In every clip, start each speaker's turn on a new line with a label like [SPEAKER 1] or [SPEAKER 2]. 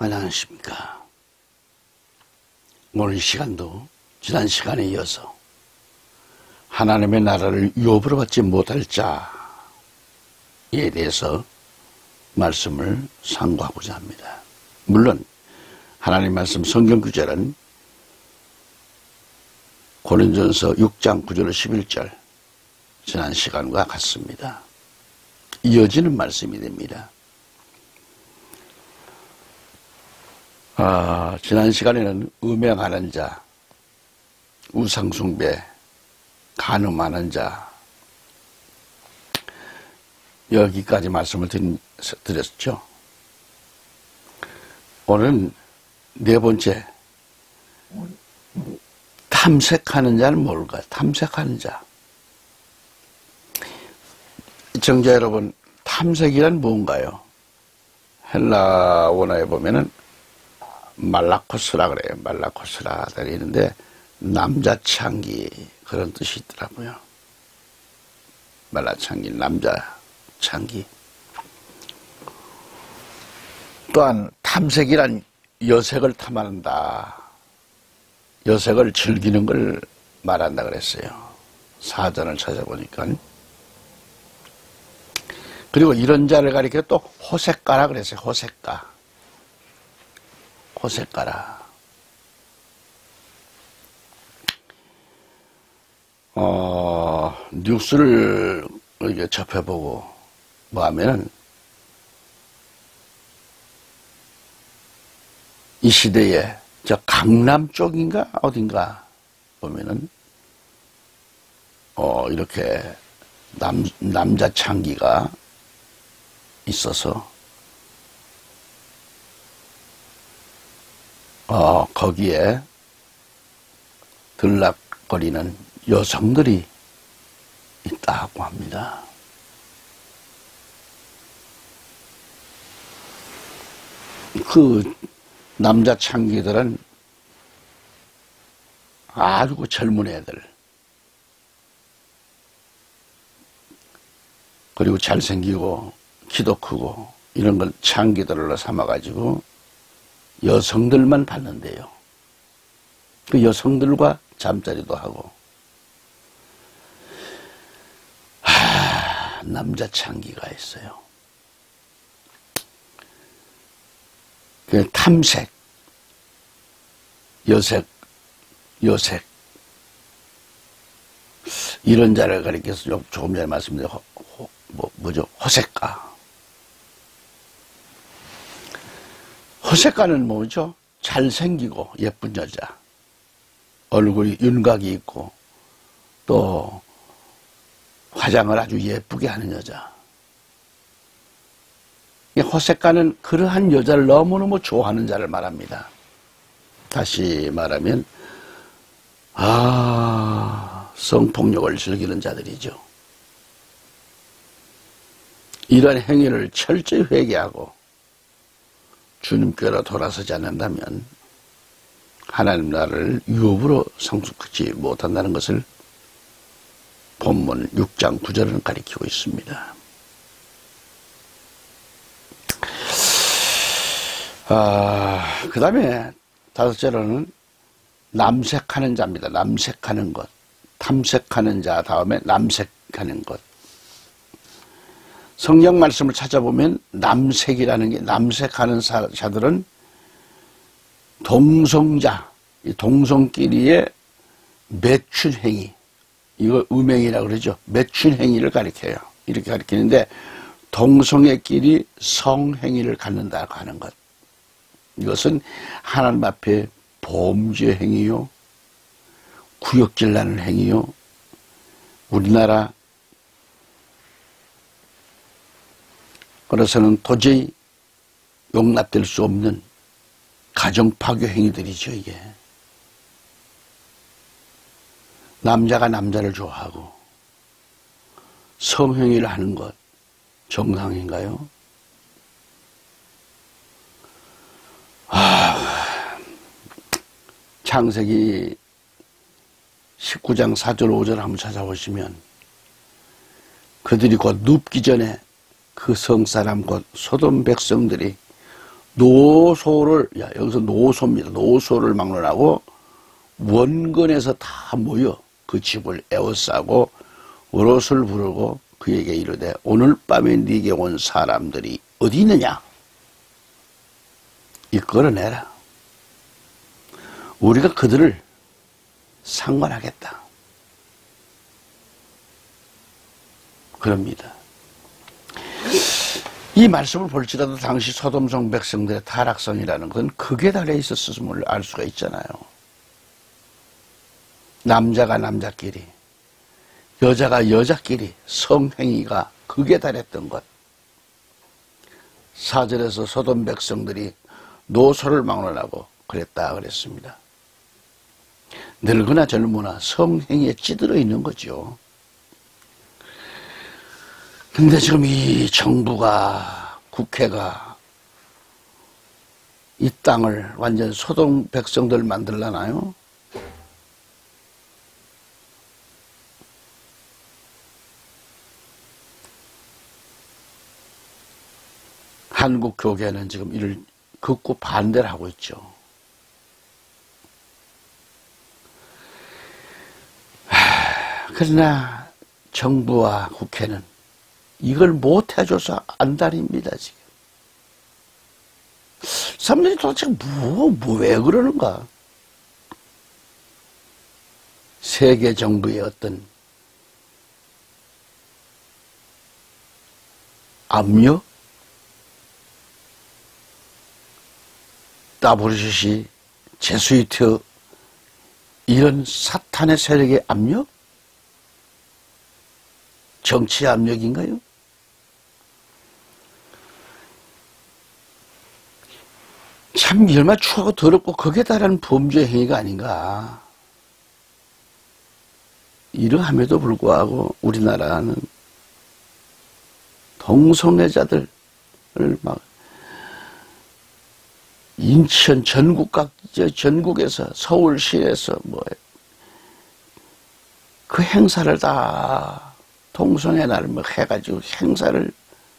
[SPEAKER 1] 안녕하십니까. 오늘 시간도 지난 시간에 이어서 하나님의 나라를 유업으로 받지 못할 자에 대해서 말씀을 상고하고자 합니다. 물론 하나님 말씀 성경 구절은 고린도전서 6장 9절 11절 지난 시간과 같습니다. 이어지는 말씀이 됩니다. 지난 시간에는 음행하는 자, 우상숭배, 간음하는 자, 여기까지 말씀을 드렸죠. 오늘은 네 번째, 탐색하는 자는 뭘까요? 탐색하는 자. 시청자 여러분, 탐색이란 뭔가요? 헬라 원어에 보면은 말라코스라 그래요. 말라코스라 되는데 남자 창기 그런 뜻이 있더라고요. 말라창기, 남자 창기. 또한 탐색이란 여색을 탐한다. 여색을 즐기는 걸 말한다 그랬어요. 사전을 찾아보니까. 그리고 이런 자를 가리켜 또 호색가라 그랬어요. 호색가. 호색가라. 뉴스를 이렇게 접해보고 뭐 하면은 이 시대에 저 강남 쪽인가 어딘가 보면은 이렇게 남자 창기가 있어서 거기에 들락거리는 여성들이 있다고 합니다. 그 남자 창기들은 아주 젊은 애들, 그리고 잘생기고 키도 크고 이런 걸 창기들로 삼아가지고 여성들만 받는데요. 그 여성들과 잠자리도 하고. 남자 창기가 있어요. 그 탐색, 여색, 이런 자를 가리켜서 조금 전에 말씀드린 뭐죠? 호색가. 호색가는 뭐죠? 잘생기고 예쁜 여자, 얼굴이 윤곽이 있고 또 화장을 아주 예쁘게 하는 여자. 호색가는 그러한 여자를 너무너무 좋아하는 자를 말합니다. 다시 말하면 성폭력을 즐기는 자들이죠. 이러한 행위를 철저히 회개하고 주님께로 돌아서지 않는다면 하나님 나라를 유업으로 성숙하지 못한다는 것을 본문 6장 9절은 가리키고 있습니다. 그 다음에 다섯째로는 남색하는 자입니다. 남색하는 것. 탐색하는 자 다음에 남색하는 것. 성경 말씀을 찾아보면 남색이라는 게, 남색하는 자들은 동성자, 동성끼리의 매춘행위, 이거 음행이라고 그러죠. 매춘행위를 가리켜요. 이렇게 가리키는데 동성애끼리 성행위를 갖는다고 하는 것. 이것은 하나님 앞에 범죄 행위요, 구역질 나는 행위요, 우리나라 그래서는 도저히 용납될 수 없는 가정 파괴 행위들이죠. 이게 남자가 남자를 좋아하고 성행위를 하는 것 정상인가요? 창세기 19장 4절 5절 한번 찾아보시면 그들이 곧 눕기 전에 그 성사람 곧 소돔 백성들이 노소를, 여기서 노소입니다. 노소를 막론하고 원근에서 다 모여 그 집을 에워싸고 어롯을 부르고 그에게 이르되 오늘 밤에 네게 온 사람들이 어디 있느냐? 이끌어내라. 우리가 그들을 상관하겠다. 그럽니다. 이 말씀을 볼지라도 당시 소돔성 백성들의 타락성이라는 건 극에 달해 있었음을 알 수가 있잖아요. 남자가 남자끼리, 여자가 여자끼리 성행위가 극에 달했던 것. 4절에서 소돔 백성들이 노소를 막론하고 그랬다 그랬습니다. 늙으나 젊으나 성행위에 찌들어 있는 거죠. 근데 지금 이 정부가, 국회가 이 땅을 완전 소돔 백성들 만들라나요? 한국 교계는 지금 이를 극구 반대를 하고 있죠. 그러나 정부와 국회는 이걸 못 해줘서 안달입니다, 지금. 사람들이 도대체 왜 그러는가? 세계 정부의 어떤 압력? 따브르시시, 제수이트, 이런 사탄의 세력의 압력? 정치 압력인가요? 참 얼마나 추하고 더럽고 극에 달하는 범죄 행위가 아닌가. 이러함에도 불구하고 우리나라는 동성애자들을 막 인천 전국에서 서울시에서 그 행사를 다 동성애 날 해가지고 행사를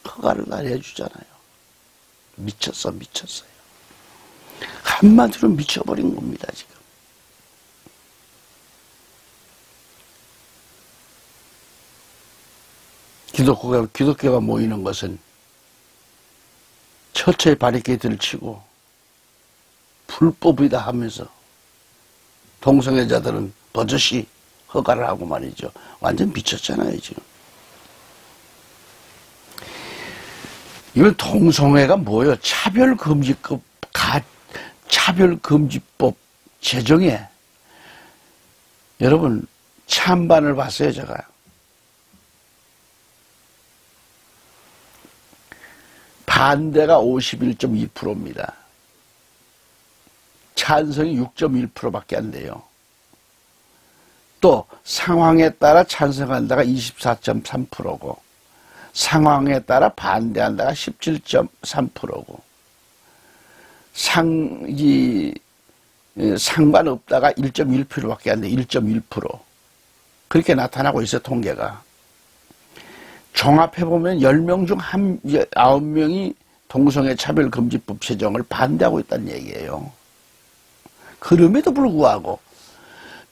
[SPEAKER 1] 허가를 다 해주잖아요. 미쳤어요. 한마디로 미쳐버린 겁니다, 지금. 기독교가 모이는 것은 철저히 바리케이트를 치고 불법이다 하면서 동성애자들은 버젓이 허가를 하고 말이죠. 완전 미쳤잖아요, 지금. 이건 동성애가 뭐예요? 차별금지법 제정에 여러분 찬반을 봤어요, 제가. 반대가 51.2%입니다. 찬성이 6.1%밖에 안 돼요. 또 상황에 따라 찬성한다가 24.3%고 상황에 따라 반대한다가 17.3%고 상관없다가 1.1%밖에 안 돼. 1.1%. 그렇게 나타나고 있어, 통계가. 종합해보면 10명 중 9명이 동성애 차별금지법 제정을 반대하고 있다는 얘기예요. 그럼에도 불구하고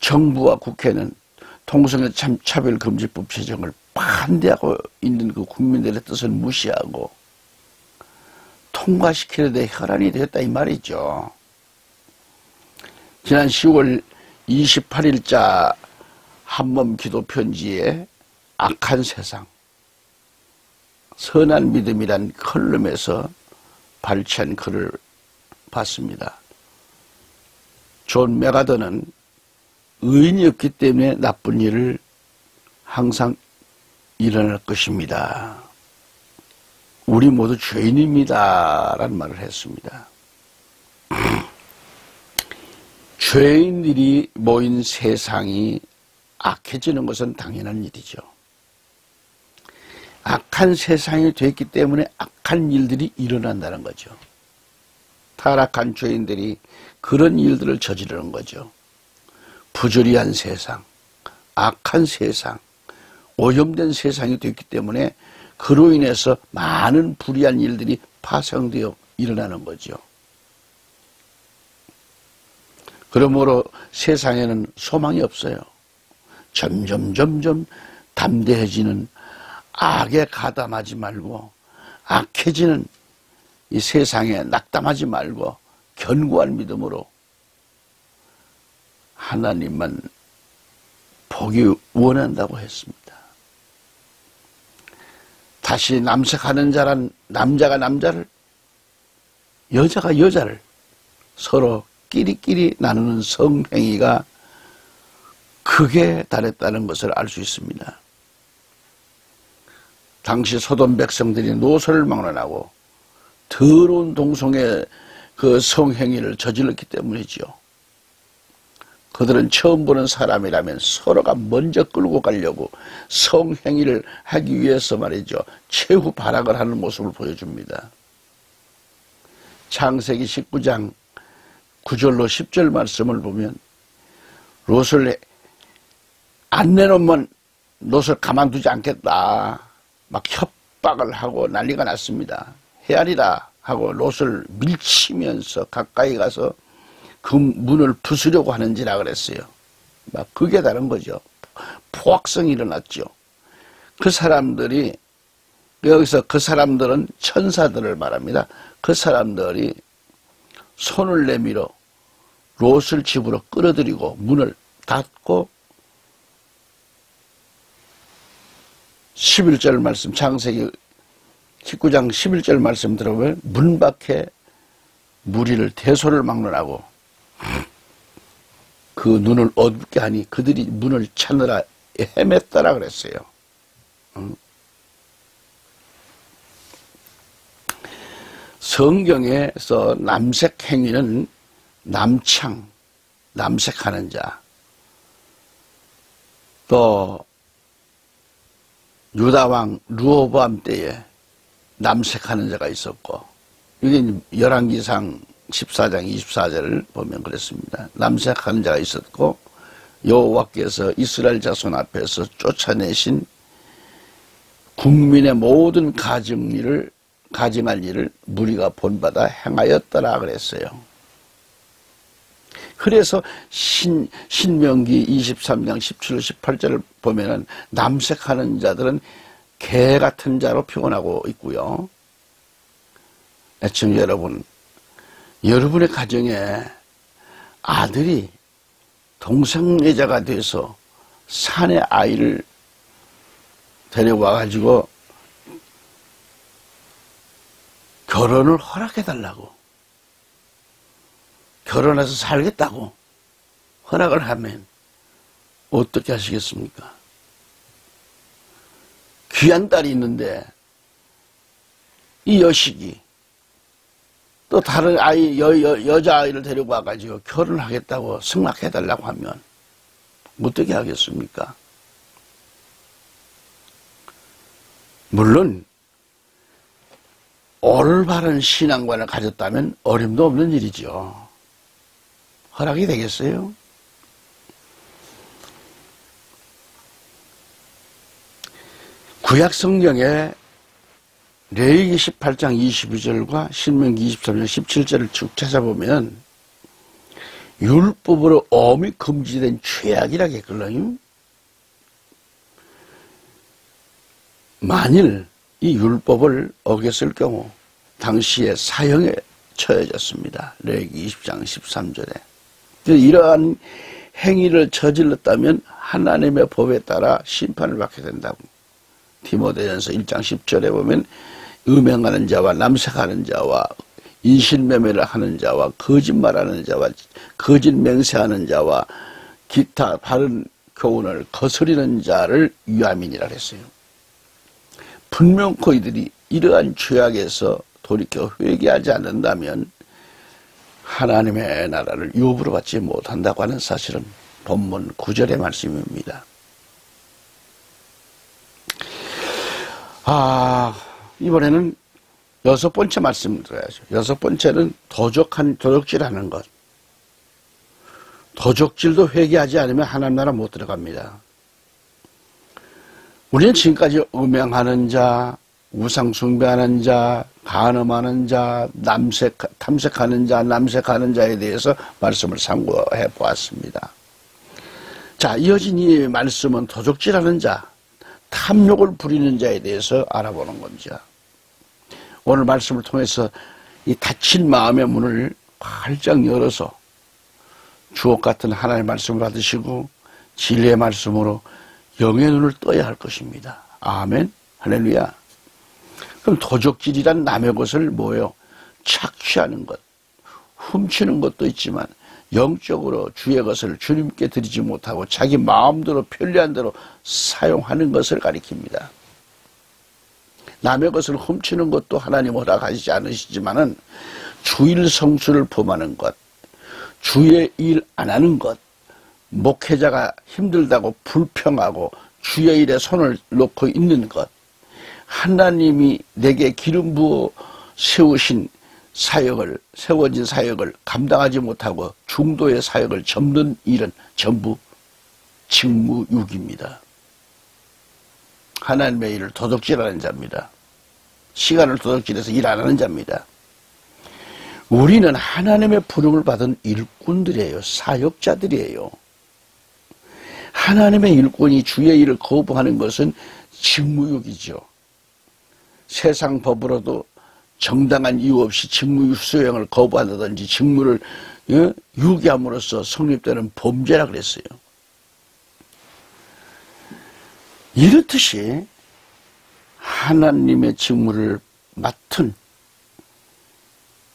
[SPEAKER 1] 정부와 국회는 동성애 차별금지법 제정을 반대하고 있는 그 국민들의 뜻을 무시하고 통과시키려 대 혈안이 되었다 이 말이죠. 지난 10월 28일자 한번 기도 편지에 악한 세상, 선한 믿음이란 컬럼에서 발췌한 글을 봤습니다. 존 메가더는 의인이었기 때문에 나쁜 일을 항상 일어날 것입니다. 우리 모두 죄인입니다. 라는 말을 했습니다. 죄인들이 모인 세상이 악해지는 것은 당연한 일이죠. 악한 세상이 됐기 때문에 악한 일들이 일어난다는 거죠. 타락한 죄인들이 그런 일들을 저지르는 거죠. 부조리한 세상, 악한 세상, 오염된 세상이 됐기 때문에 그로 인해서 많은 불의한 일들이 파생되어 일어나는 거죠. 그러므로 세상에는 소망이 없어요. 점점 담대해지는 악에 가담하지 말고 악해지는 이 세상에 낙담하지 말고 견고한 믿음으로 하나님만 보기 원한다고 했습니다. 다시 남색하는 자란 남자가 남자를 여자가 여자를 서로 끼리끼리 나누는 성행위가 극에 달했다는 것을 알 수 있습니다. 당시 소돔 백성들이 노소를 막론하고 더러운 동성의 그 성행위를 저질렀기 때문이죠. 그들은 처음 보는 사람이라면 서로가 먼저 끌고 가려고 성행위를 하기 위해서 말이죠. 최후 발악을 하는 모습을 보여줍니다. 창세기 19장 9절로 10절 말씀을 보면 롯을 안 내놓으면 롯을 가만두지 않겠다. 막 협박을 하고 난리가 났습니다. 헤아리라 하고 롯을 밀치면서 가까이 가서 그 문을 부수려고 하는지라 그랬어요. 막 그게 다른 거죠. 포악성이 일어났죠. 그 사람들이 여기서 그 사람들은 천사들을 말합니다. 그 사람들이 손을 내밀어 롯을 집으로 끌어들이고 문을 닫고 11절 말씀 창세기 19장 11절 말씀 들어보면 문 밖에 무리를 대소를 막론하고 그 눈을 어둡게 하니 그들이 문을 찾느라 헤맸다라 그랬어요. 성경에서 남색 행위는 남창, 남색하는 자, 또 유다왕 르호보암 때에 남색하는 자가 있었고, 이게 열왕기상 14장 24절을 보면 그랬습니다. 남색하는 자가 있었고 여호와께서 이스라엘 자손 앞에서 쫓아내신 국민의 모든 가증할 일을 무리가 본받아 행하였더라 그랬어요. 그래서 신명기 23장 17, 18절을 보면은 남색하는 자들은 개 같은 자로 표현하고 있고요. 애청자 여러분, 여러분의 가정에 아들이 동성애자가 돼서 산에 아이를 데려와가지고 결혼을 허락해달라고, 결혼해서 살겠다고 허락을 하면 어떻게 하시겠습니까? 귀한 딸이 있는데 이 여식이 또 다른 아이, 여자아이를 데리고 와가지고 결혼하겠다고 승낙해달라고 하면 어떻게 하겠습니까? 물론 올바른 신앙관을 가졌다면 어림도 없는 일이죠. 허락이 되겠어요? 구약 성경에 레위기 18장 22절과 신명기 23장 17절을 쭉 찾아보면 율법으로 엄히 금지된 죄악이라겠거든요. 만일 이 율법을 어겼을 경우 당시에 사형에 처해졌습니다. 레위기 20장 13절에. 이러한 행위를 저질렀다면 하나님의 법에 따라 심판을 받게 된다고. 디모데전서 1장 10절에 보면 음행하는 자와 남색하는 자와 인신매매를 하는 자와 거짓말하는 자와 거짓 맹세하는 자와 기타 바른 교훈을 거스리는 자를 유아민이라 했어요. 분명코 이들이 이러한 죄악에서 돌이켜 회개하지 않는다면 하나님의 나라를 유업으로 받지 못한다고 하는 사실은 본문 9절의 말씀입니다. 이번에는 6번째 말씀을 들어야죠. 6번째는 도적질하는 것. 도적질도 회개하지 않으면 하나님 나라 못 들어갑니다. 우리는 지금까지 음행하는 자, 우상 숭배하는 자, 간음하는 자, 탐색하는 자, 남색하는 자에 대해서 말씀을 상고해 보았습니다. 자, 이어진 이 말씀은 도적질하는 자, 탐욕을 부리는 자에 대해서 알아보는 겁니다. 오늘 말씀을 통해서 이 닫힌 마음의 문을 활짝 열어서 주옥 같은 하나님의 말씀을 받으시고 진리의 말씀으로 영의 눈을 떠야 할 것입니다. 아멘. 할렐루야. 그럼 도적질이란 남의 것을 뭐예요? 착취하는 것, 훔치는 것도 있지만 영적으로 주의 것을 주님께 드리지 못하고 자기 마음대로 편리한 대로 사용하는 것을 가리킵니다. 남의 것을 훔치는 것도 하나님 허락하시지 않으시지만은 주일 성수를 범하는 것, 주의 일 안 하는 것, 목회자가 힘들다고 불평하고 주의 일에 손을 놓고 있는 것, 하나님이 내게 기름 부어 세워진 사역을 감당하지 못하고 중도의 사역을 접는 일은 전부 직무유기입니다. 하나님의 일을 도둑질하는 자입니다. 시간을 도둑질해서 일 안 하는 자입니다. 우리는 하나님의 부름을 받은 일꾼들이에요. 사역자들이에요. 하나님의 일꾼이 주의 일을 거부하는 것은 직무유기죠. 세상 법으로도 정당한 이유 없이 직무 수행을 거부한다든지 직무를 유기함으로써 성립되는 범죄라 그랬어요. 이렇듯이 하나님의 직무를 맡은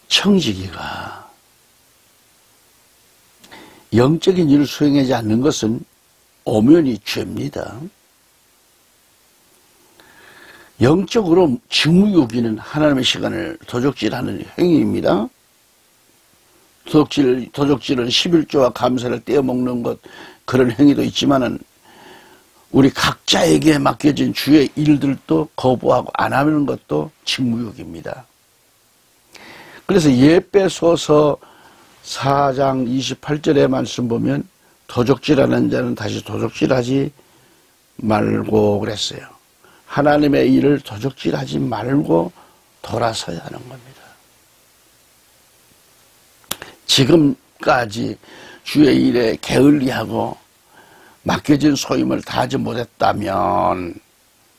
[SPEAKER 1] 청지기가 영적인 일을 수행하지 않는 것은 엄연히 죄입니다. 영적으로 직무유기는 하나님의 시간을 도적질하는 행위입니다. 도적질은 11조와 감사를 떼어먹는 것, 그런 행위도 있지만은 우리 각자에게 맡겨진 주의 일들도 거부하고 안 하는 것도 직무유기입니다. 그래서 예배소서 4장 28절의 말씀 보면 도적질하는 자는 다시 도적질하지 말고 그랬어요. 하나님의 일을 도적질하지 말고 돌아서야 하는 겁니다. 지금까지 주의 일에 게을리하고 맡겨진 소임을 다하지 못했다면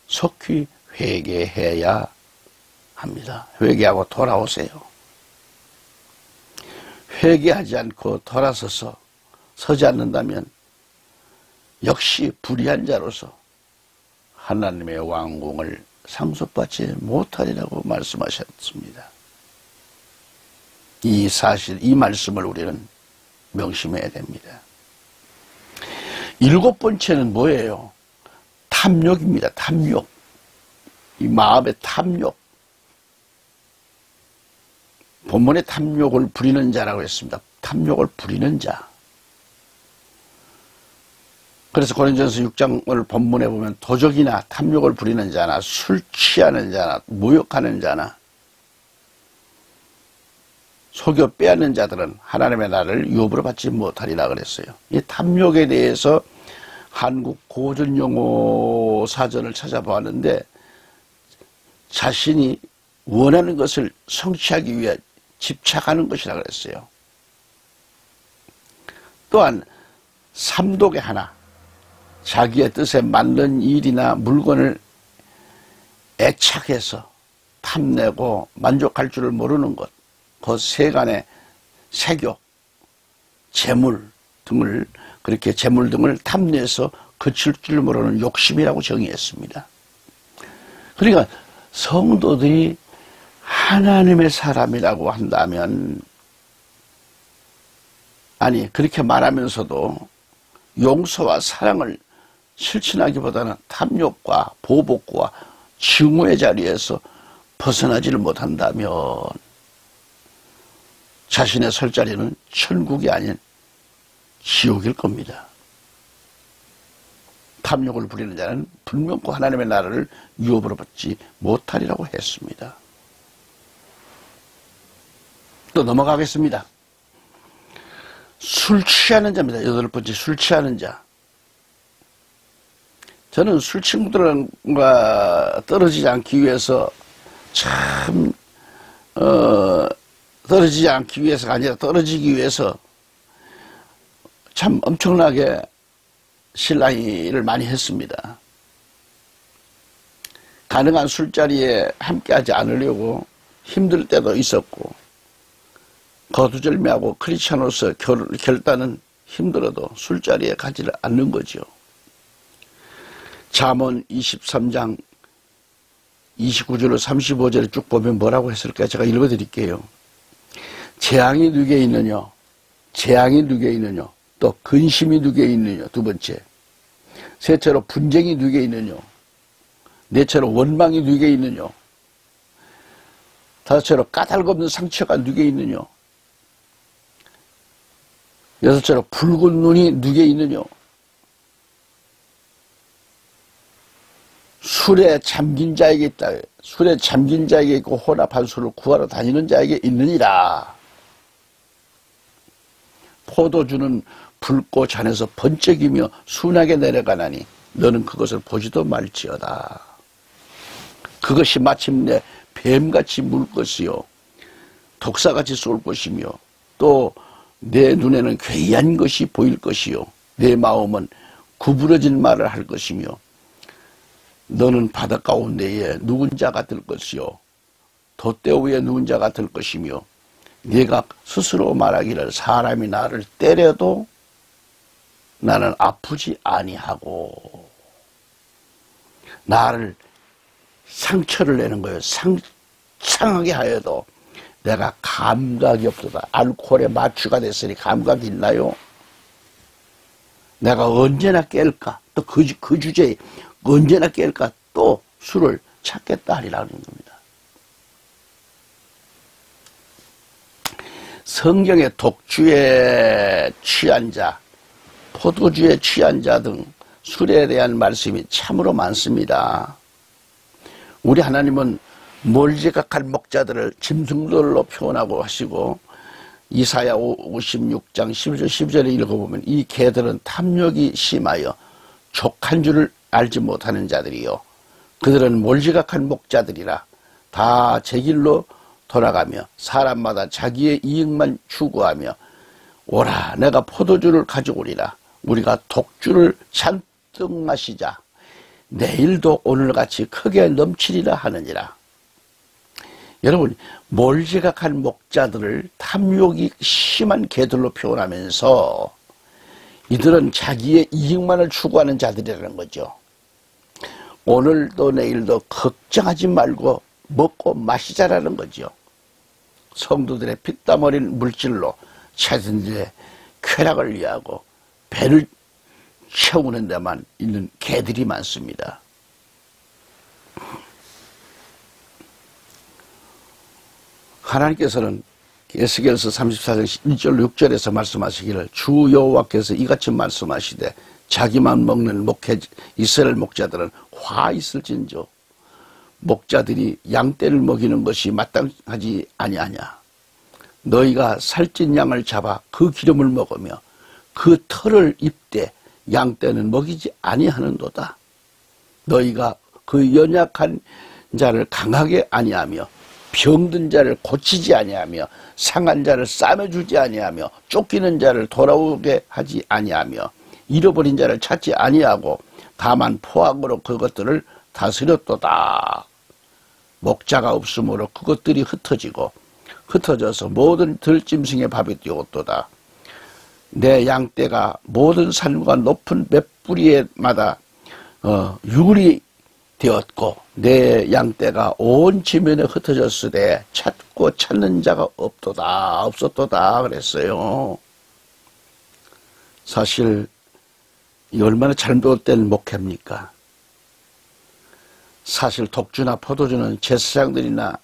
[SPEAKER 1] 속히 회개해야 합니다. 회개하고 돌아오세요. 회개하지 않고 돌아서서 서지 않는다면 역시 불의한 자로서 하나님의 왕궁을 상속받지 못하리라고 말씀하셨습니다. 이 사실, 이 말씀을 우리는 명심해야 됩니다. 7번째는 뭐예요? 탐욕입니다. 탐욕. 이 마음의 탐욕. 본문에 탐욕을 부리는 자라고 했습니다. 탐욕을 부리는 자. 그래서 고린도전서 6장을 본문에 보면 도적이나 탐욕을 부리는 자나 술 취하는 자나 모욕하는 자나 속여 빼앗는 자들은 하나님의 나라를 유업으로 받지 못하리라 그랬어요. 이 탐욕에 대해서 한국 고전용어 사전을 찾아보았는데 자신이 원하는 것을 성취하기 위해 집착하는 것이라 그랬어요. 또한 삼독의 하나, 자기의 뜻에 맞는 일이나 물건을 애착해서 탐내고 만족할 줄을 모르는 것, 그 세간의 세교, 재물 등을 그렇게 재물 등을 탐내서 그칠 줄 모르는 욕심이라고 정의했습니다. 그러니까 성도들이 하나님의 사람이라고 한다면, 아니 그렇게 말하면서도 용서와 사랑을 실천하기보다는 탐욕과 보복과 증오의 자리에서 벗어나지를 못한다면 자신의 설 자리는 천국이 아닌 지옥일 겁니다. 탐욕을 부리는 자는 불명코 하나님의 나라를 유업으로 받지 못하리라고 했습니다. 또 넘어가겠습니다. 술 취하는 자입니다. 8번째, 술 취하는 자. 저는 술 친구들과 떨어지지 않기 위해서 참 떨어지지 않기 위해서가 아니라 떨어지기 위해서 참 엄청나게 실랑이를 많이 했습니다. 가능한 술자리에 함께하지 않으려고 힘들 때도 있었고, 거두절미하고 크리스찬으로서 결단은 힘들어도 술자리에 가지를 않는 거죠. 잠언 23장 29절로 35절을 쭉 보면 뭐라고 했을까요? 제가 읽어드릴게요. 재앙이 누게 있느냐? 재앙이 누게 있느냐? 또 근심이 누게 있느냐? 두 번째. 셋째로 분쟁이 누게 있느냐? 넷째로 원망이 누게 있느냐? 다섯째로 까닭없는 상처가 누게 있느냐? 여섯째로 붉은 눈이 누게 있느냐? 술에 잠긴 자에게 있다. 술에 잠긴 자에게 있고 혼합한 술을 구하러 다니는 자에게 있느니라. 포도주는 붉고 잔에서 번쩍이며 순하게 내려가나니 너는 그것을 보지도 말지어다. 그것이 마침내 뱀같이 물 것이요 독사같이 쏠 것이며 또 내 눈에는 괴이한 것이 보일 것이요 내 마음은 구부러진 말을 할 것이며 너는 바다 가운데에 누운 자가 될 것이요 돛대 위에 누운 자가 될 것이며 네가 스스로 말하기를 사람이 나를 때려도 나는 아프지 아니하고, 나를 상처를 내는 거예요. 상하게 하여도 내가 감각이 없도다. 알코올에 마취가 됐으니 감각이 있나요? 내가 언제나 깰까? 또 그 주제에 언제나 깰까? 또 술을 찾겠다 하리라는 겁니다. 성경에 독주에 취한 자, 포도주에 취한 자 등 술에 대한 말씀이 참으로 많습니다. 우리 하나님은 몰지각한 목자들을 짐승들로 표현하고 하시고, 이사야 56장 11절 12절에 읽어보면 이 개들은 탐욕이 심하여 족한 줄을 알지 못하는 자들이요 그들은 몰지각한 목자들이라 다 제 길로 돌아가며 사람마다 자기의 이익만 추구하며 오라 내가 포도주를 가져오리라. 우리가 독주를 잔뜩 마시자. 내일도 오늘같이 크게 넘치리라 하느니라. 여러분, 몰지각한 목자들을 탐욕이 심한 개들로 표현하면서 이들은 자기의 이익만을 추구하는 자들이라는 거죠. 오늘도 내일도 걱정하지 말고 먹고 마시자라는 거죠. 성도들의 피땀 어린 물질로 자신들의 쾌락을 위하고 배를 채우는 데만 있는 개들이 많습니다. 하나님께서는 에스겔서 34장 1절 6절에서 말씀하시기를 주 여호와께서 이같이 말씀하시되 자기만 먹는 이스라엘 목자들은 화 있을진저 목자들이 양떼를 먹이는 것이 마땅하지 아니하냐. 너희가 살찐 양을 잡아 그 기름을 먹으며 그 털을 입되 양떼는 먹이지 아니하는도다. 너희가 그 연약한 자를 강하게 아니하며 병든 자를 고치지 아니하며 상한 자를 싸매주지 아니하며 쫓기는 자를 돌아오게 하지 아니하며 잃어버린 자를 찾지 아니하고 다만 포악으로 그것들을 다스렸도다. 목자가 없으므로 그것들이 흩어져서 모든 들짐승의 밥이 되었도다. 내 양떼가 모든 산과 높은 맷뿌리에마다 유리 되었고 내 양떼가 온 지면에 흩어졌으되 찾고 찾는 자가 없었도다 그랬어요. 사실 이 얼마나 잘못된 목회입니까? 사실 독주나 포도주는 제사장들이나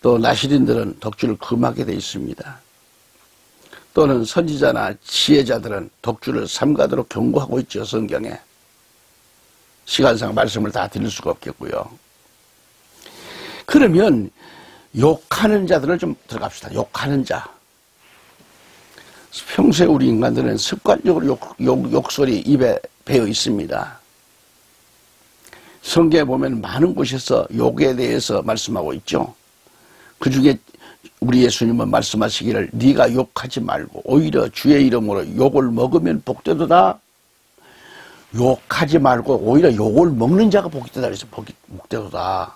[SPEAKER 1] 또 나시린들은 독주를 금하게 되어 있습니다. 또는 선지자나 지혜자들은 독주를 삼가도록 경고하고 있죠. 성경에. 시간상 말씀을 다 드릴 수가 없겠고요. 그러면 욕하는 자들을 좀 들어갑시다. 욕하는 자. 평소에 우리 인간들은 습관적으로 욕설이 입에 배어 있습니다. 성경에 보면 많은 곳에서 욕에 대해서 말씀하고 있죠. 그 중에 우리 예수님은 말씀하시기를 네가 욕하지 말고 오히려 주의 이름으로 욕을 먹으면 복되도다. 욕하지 말고 오히려 욕을 먹는 자가 복되다 그래서 복되도다.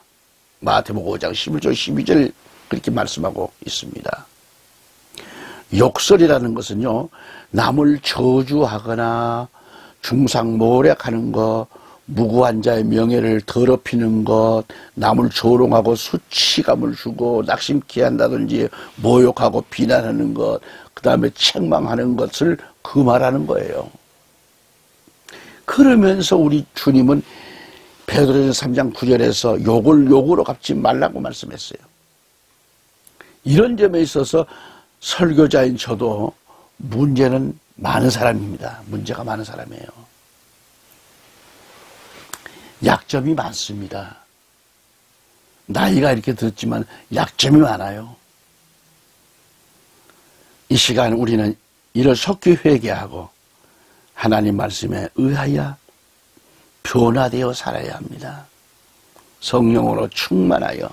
[SPEAKER 1] 마태복음 5장 11절 12절 그렇게 말씀하고 있습니다. 욕설이라는 것은요, 남을 저주하거나 중상모략하는 것, 무고한 자의 명예를 더럽히는 것, 남을 조롱하고 수치감을 주고 낙심케 한다든지 모욕하고 비난하는 것, 그 다음에 책망하는 것을 금하라는 거예요. 그러면서 우리 주님은 베드로전서 3장 9절에서 욕을 욕으로 갚지 말라고 말씀했어요. 이런 점에 있어서 설교자인 저도 문제는 많은 사람입니다. 문제가 많은 사람이에요. 약점이 많습니다. 나이가 이렇게 들었지만 약점이 많아요. 이 시간 우리는 이를 속히 회개하고 하나님 말씀에 의하여 변화되어 살아야 합니다. 성령으로 충만하여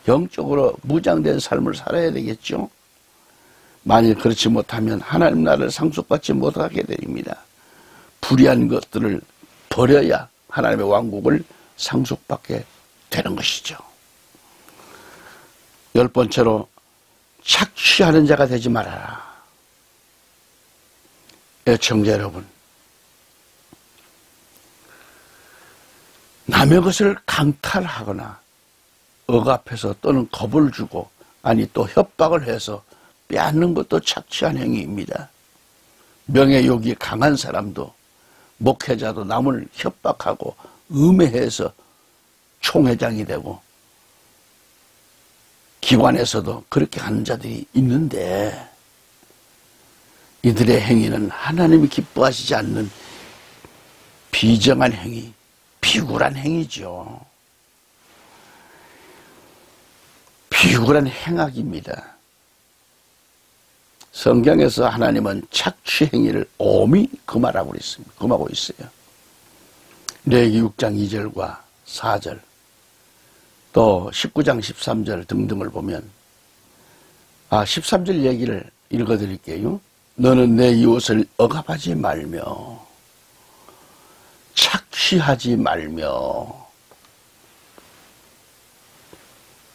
[SPEAKER 1] 영적으로 무장된 삶을 살아야 되겠죠. 만일 그렇지 못하면 하나님 나라를 상속받지 못하게 됩니다. 불의한 것들을 버려야 하나님의 왕국을 상속받게 되는 것이죠. 10번째로 착취하는 자가 되지 말아라. 애청자 여러분, 남의 것을 강탈하거나 억압해서 또는 겁을 주고 아니 또 협박을 해서 빼앗는 것도 착취한 행위입니다. 명예욕이 강한 사람도 목회자도 남을 협박하고 음해해서 총회장이 되고 기관에서도 그렇게 하는 자들이 있는데 이들의 행위는 하나님이 기뻐하시지 않는 비정한 행위, 비굴한 행위죠. 비굴한 행악입니다. 성경에서 하나님은 착취 행위를 엄히 금하라고 그랬습니다. 금하고 있어요. 레위기 6장 2절과 4절 또 19장 13절 등등을 보면 13절 얘기를 읽어드릴게요. 너는 내 이웃을 억압하지 말며 착취하지 말며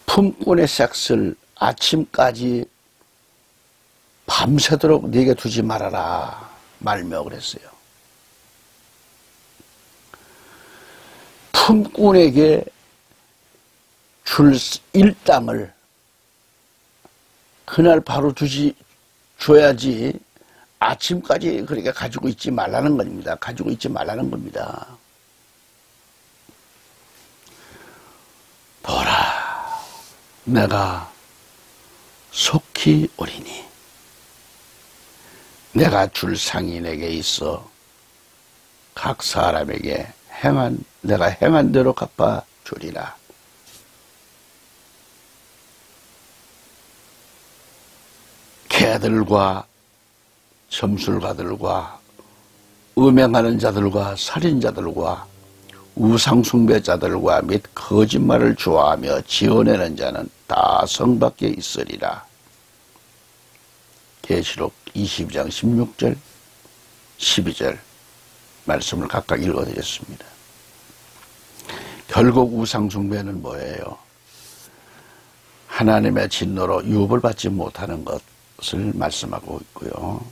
[SPEAKER 1] 품꾼의 섹스를 아침까지 밤새도록 네게 두지 말아라 말며 그랬어요. 품꾼에게 줄 일당을 그날 바로 줘야지 아침까지 그렇게 가지고 있지 말라는 겁니다. 가지고 있지 말라는 겁니다. 보라, 내가 속히 오리니 내가 줄 상이 내게 있어 각 사람에게 내가 행한 대로 갚아 주리라. 개들과 점술가들과 음행하는 자들과 살인자들과 우상숭배자들과 및 거짓말을 좋아하며 지어내는 자는 다 성 밖에 있으리라. 계시록 22장 16절 12절 말씀을 각각 읽어드렸습니다. 결국 우상숭배는 뭐예요? 하나님의 진노로 유업을 받지 못하는 것을 말씀하고 있고요.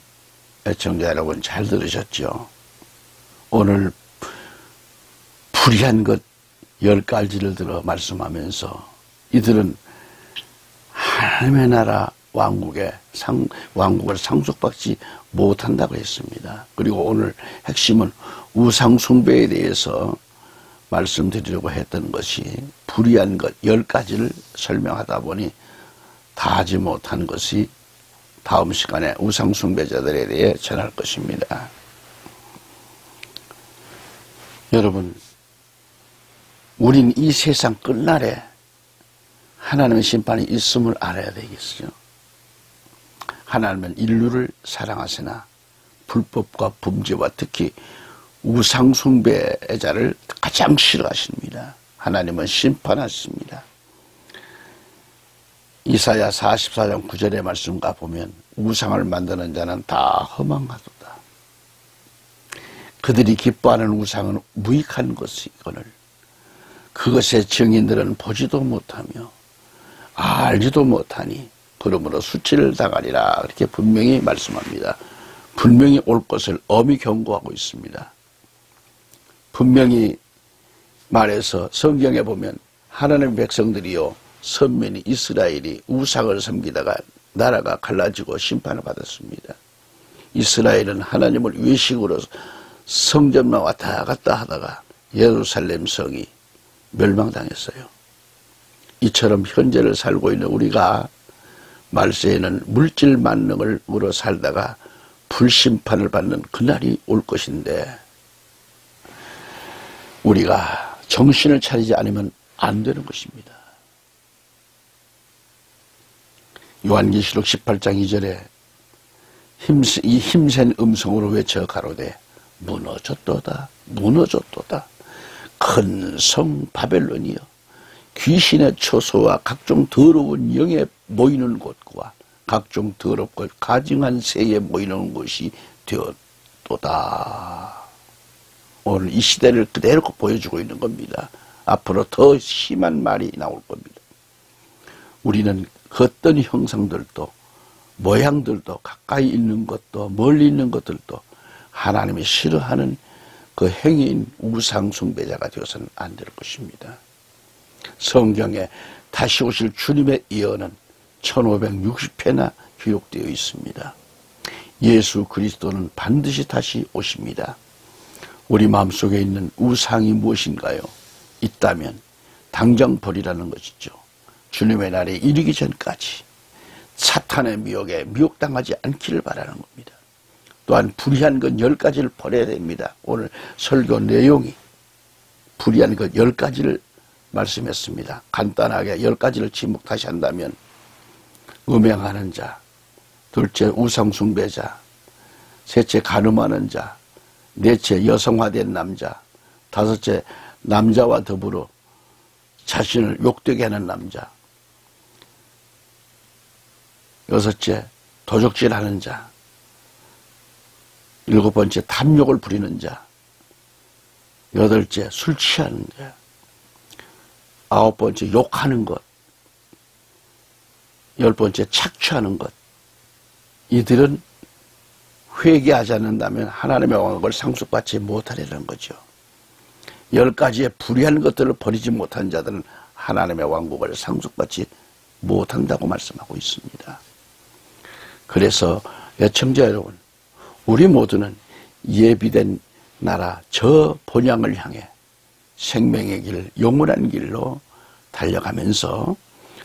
[SPEAKER 1] 애청자 여러분 잘 들으셨죠? 오늘 불의한 것 10가지를 들어 말씀하면서 이들은 하나님의 나라 왕국을 상속받지 못한다고 했습니다. 그리고 오늘 핵심은 우상숭배에 대해서 말씀드리려고 했던 것이 불의한 것 10가지를 설명하다 보니 다 하지 못한 것이 다음 시간에 우상숭배자들에 대해 전할 것입니다. 여러분, 우린 이 세상 끝날에 하나님의 심판이 있음을 알아야 되겠어요. 하나님은 인류를 사랑하시나 불법과 범죄와 특히 우상숭배자를 가장 싫어하십니다. 하나님은 심판하십니다. 이사야 44장 9절의 말씀과 보면 우상을 만드는 자는 다 허망하도다. 그들이 기뻐하는 우상은 무익한 것이거늘 그것의 증인들은 보지도 못하며 알지도 못하니 그러므로 수치를 당하리라. 이렇게 분명히 말씀합니다. 분명히 올 것을 엄히 경고하고 있습니다. 분명히 말해서 성경에 보면 하나님의 백성들이요 선민이 이스라엘이 우상을 섬기다가 나라가 갈라지고 심판을 받았습니다. 이스라엘은 하나님을 외식으로 성전만 왔다 갔다 하다가 예루살렘 성이 멸망당했어요. 이처럼 현재를 살고 있는 우리가 말세에는 물질 만능으로 살다가 불심판을 받는 그날이 올 것인데 우리가 정신을 차리지 않으면 안 되는 것입니다. 요한계시록 18장 2절에 이 힘센 음성으로 외쳐 가로되 무너졌도다 무너졌도다 큰 성 바벨론이여 귀신의 처소와 각종 더러운 영에 모이는 곳과 각종 더럽고 가증한 새에 모이는 곳이 되었도다. 오늘 이 시대를 그대로 보여주고 있는 겁니다. 앞으로 더 심한 말이 나올 겁니다. 우리는 그 어떤 형상들도 모양들도 가까이 있는 것도 멀리 있는 것들도 하나님이 싫어하는 그 행위인 우상숭배자가 되어서는 안 될 것입니다. 성경에 다시 오실 주님의 예언은 1560회나 기록되어 있습니다. 예수 그리스도는 반드시 다시 오십니다. 우리 마음속에 있는 우상이 무엇인가요? 있다면 당장 버리라는 것이죠. 주님의 날에 이르기 전까지 사탄의 미혹에 미혹당하지 않기를 바라는 겁니다. 또한 불의한 것 10가지를 버려야 됩니다. 오늘 설교 내용이 불의한 것 10가지를 말씀했습니다. 간단하게 10가지를 지목 다시 한다면 음행하는 자, 둘째 우상숭배자, 셋째 간음하는 자, 넷째 여성화된 남자, 다섯째 남자와 더불어 자신을 욕되게 하는 남자, 여섯째 도적질하는 자, 일곱 번째 탐욕을 부리는 자, 여덟째 술 취하는 자, 아홉 번째 욕하는 것, 열 번째 착취하는 것. 이들은 회개하지 않는다면 하나님의 왕국을 상속받지 못하리라는 거죠. 10가지의 불의한 것들을 버리지 못한 자들은 하나님의 왕국을 상속받지 못한다고 말씀하고 있습니다. 그래서 애청자 여러분, 우리 모두는 예비된 나라 저 본향을 향해 생명의 길, 영원한 길로 달려가면서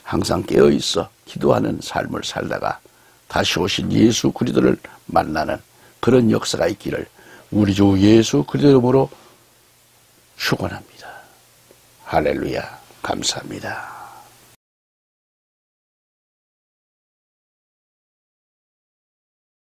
[SPEAKER 1] 항상 깨어있어 기도하는 삶을 살다가 다시 오신 예수 그리스도를 만나는 그런 역사가 있기를 우리 주 예수 그리스도 이름으로 축원합니다. 할렐루야. 감사합니다.